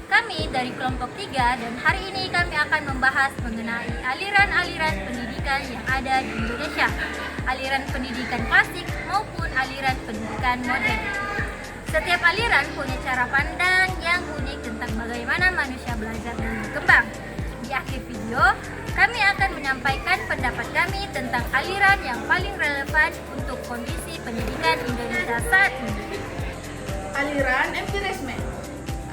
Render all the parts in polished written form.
Kami dari kelompok 3 dan hari ini kami akan membahas mengenai aliran-aliran pendidikan yang ada di Indonesia. Aliran pendidikan klasik maupun aliran pendidikan modern. Setiap aliran punya cara pandang yang unik tentang bagaimana manusia belajar dan berkembang. Di akhir video, kami akan menyampaikan pendapat kami tentang aliran yang paling relevan untuk kondisi pendidikan Indonesia saat ini. Aliran empirisme.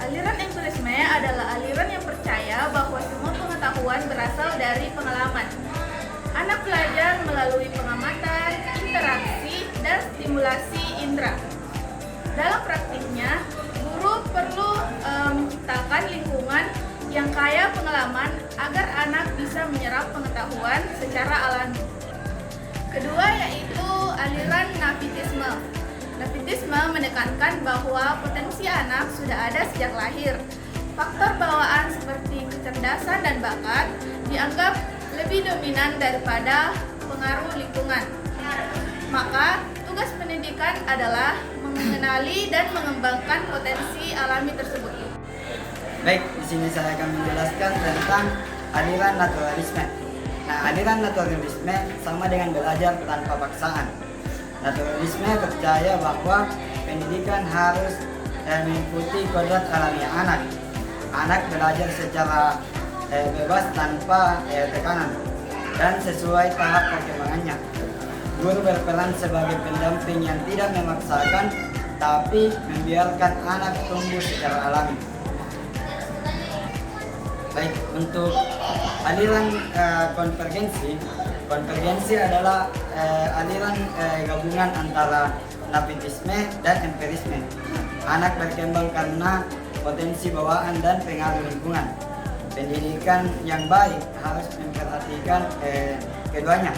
Aliran empirisme adalah aliran yang percaya bahwa semua pengetahuan berasal dari pengalaman. Anak belajar melalui pengamatan, interaksi, dan stimulasi indera. Dalam praktiknya, guru perlu menciptakan lingkungan yang kaya pengalaman agar anak bisa menyerap pengetahuan secara alami. Kedua yaitu aliran navitisme. Navitisme menekankan bahwa potensi anak sudah ada sejak lahir. Faktor bawaan seperti kecerdasan dan bakat dianggap lebih dominan daripada pengaruh lingkungan. Maka, tugas pendidikan adalah mengenali dan mengembangkan potensi alami tersebut. Baik, di sini saya akan menjelaskan tentang aliran naturalisme. Nah, aliran naturalisme sama dengan belajar tanpa paksaan. Naturalisme percaya bahwa pendidikan harus mengikuti kodrat alamiah anak. Anak belajar secara bebas tanpa tekanan dan sesuai tahap perkembangannya. Guru berperan sebagai pendamping yang tidak memaksakan, tapi membiarkan anak tumbuh secara alami. Baik, untuk aliran konvergensi adalah aliran gabungan antara navitisme dan empirisme. Anak berkembang karena potensi bawaan dan pengaruh lingkungan. Pendidikan yang baik harus memperhatikan keduanya,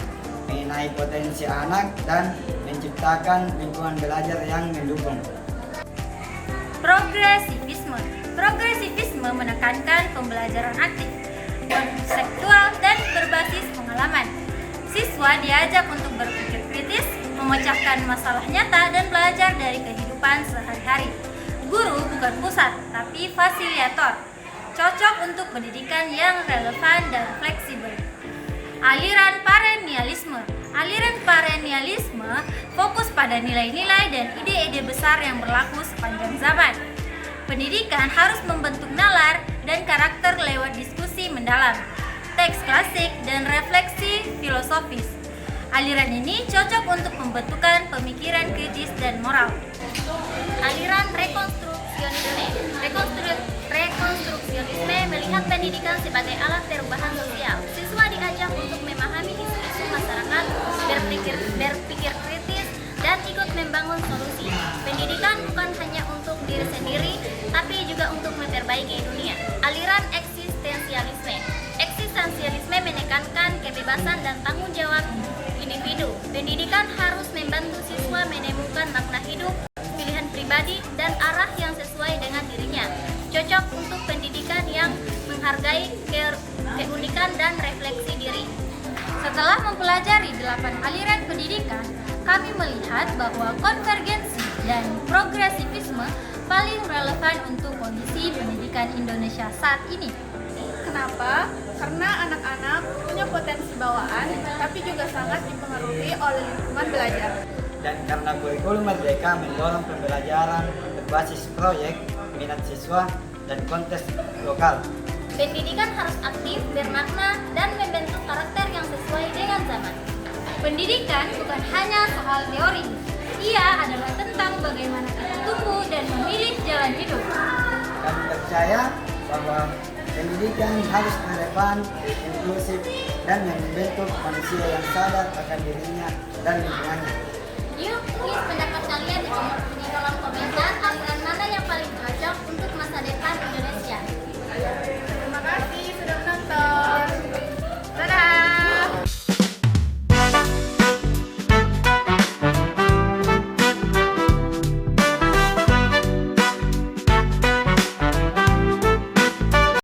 mengenai potensi anak dan menciptakan lingkungan belajar yang mendukung. Progresivisme. Progresivisme menekankan pembelajaran aktif, konseptual, dan berbasis pengalaman. Siswa diajak untuk berpikir kritis, memecahkan masalah nyata, dan belajar dari kehidupan sehari-hari. Guru bukan pusat, tapi fasilitator. Cocok untuk pendidikan yang relevan dan fleksibel. Aliran perennialisme. Aliran perennialisme fokus pada nilai-nilai dan ide-ide besar yang berlaku sepanjang zaman. Pendidikan harus membentuk nalar dan karakter lewat diskusi mendalam, teks klasik, dan refleksi filosofis. Aliran ini cocok untuk pembentukan pemikiran kritis dan moral. Aliran rekonstruksionisme. Rekonstruksionisme melihat pendidikan sebagai alat perubahan sosial. Siswa diajak untuk memahami isu-isu masyarakat, berpikir kritis, dan ikut membangun solusi. Pendidikan bukan hanya untuk diri sendiri, tapi juga untuk memperbaiki dunia. Aliran eksistensialisme. Eksistensialisme menekankan kebebasan dan tanggung jawab individu. Pendidikan harus membantu siswa menemukan makna hidup, pilihan pribadi, dan arah yang sesuai dengan dirinya. Cocok untuk pendidikan yang menghargai keunikan dan refleksi diri. Setelah mempelajari 8 aliran pendidikan, kami melihat bahwa konvergensi dan progresivisme paling relevan untuk kondisi pendidikan Indonesia saat ini. Kenapa? Karena anak-anak punya potensi bawaan, tapi juga sangat dipengaruhi oleh lingkungan belajar. Dan karena kurikulum merdeka mendorong pembelajaran berbasis proyek, minat siswa, dan konteks lokal. Pendidikan harus aktif, bermakna, dan membentuk karakter yang sesuai dengan zaman. Pendidikan bukan hanya soal teori, ia adalah tentang bagaimana kita tumbuh dan memilih jalan hidup. Kami percaya bahwa pendidikan harus relevan, inklusif, dan membentuk manusia yang sadar akan dirinya dan lingkungannya. Yuk, tulis pendapat kalian di kolom komentar.